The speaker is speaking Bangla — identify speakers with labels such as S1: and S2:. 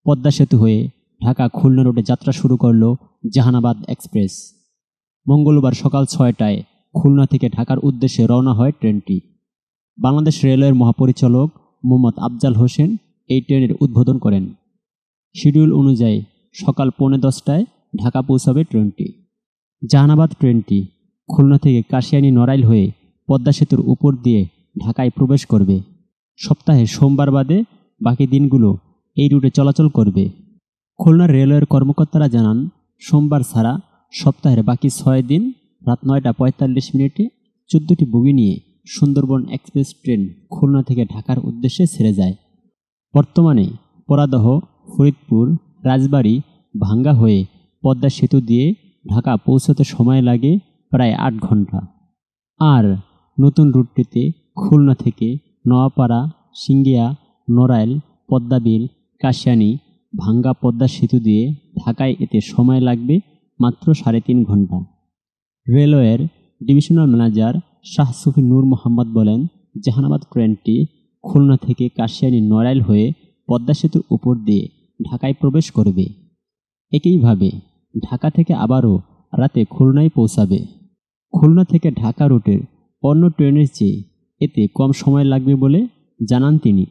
S1: পদ্মা সেতু হয়ে ঢাকা খুলনা রুটে যাত্রা শুরু করল জাহানাবাদ এক্সপ্রেস। মঙ্গলবার সকাল ৬টায় খুলনা থেকে ঢাকার উদ্দেশ্যে রওনা হয় ট্রেনটি। বাংলাদেশ রেলওয়ের মহাপরিচালক মোহাম্মদ আফজাল হোসেন এই ট্রেনের উদ্বোধন করেন। শিডিউল অনুযায়ী সকাল 10:15টায় ঢাকা পৌঁছাবে ট্রেনটি। জাহানাবাদ ট্রেনটি খুলনা থেকে কাশিয়ানী নড়াইল হয়ে পদ্মা সেতুর উপর দিয়ে ঢাকায় প্রবেশ করবে। সপ্তাহে সোমবার বাদে বাকি দিনগুলো এই রুটে চলাচল করবে। খুলনা রেলওয়ের কর্মকর্তারা জানান, সোমবার ছাড়া সপ্তাহের বাকি 6 দিন রাত 9:45 14টি বগি নিয়ে সুন্দরবন এক্সপ্রেস ট্রেন খুলনা থেকে ঢাকার উদ্দেশ্যে ছেড়ে যায়। বর্তমানে পরাদহ, ফরিদপুর, রাজবাড়ী, ভাঙ্গা হয়ে পদ্মা সেতু দিয়ে ঢাকা পৌঁছতে সময় লাগে প্রায় 8 ঘন্টা। আর নতুন রুটটিতে খুলনা থেকে নোয়াপাড়া, সিঙ্গিয়া, নড়াইল, পদ্মাবিল, কাশিয়ানী, ভাঙ্গা পদ্মা সেতু দিয়ে ঢাকায় এতে সময় লাগবে মাত্র 3.5 ঘন্টা। রেলওয়ের ডিভিশনাল ম্যানেজার শাহ সুফি নূর মোহাম্মদ বলেন, জাহানাবাদ ট্রেনটি খুলনা থেকে কাশিয়ানী নড়াইল হয়ে পদ্মা সেতুর উপর দিয়ে ঢাকায় প্রবেশ করবে। একইভাবে ঢাকা থেকে আবারও রাতে খুলনায় পৌঁছাবে। খুলনা থেকে ঢাকা রুটের অন্য ট্রেনের চেয়ে এতে কম সময় লাগবে বলে জানান তিনি।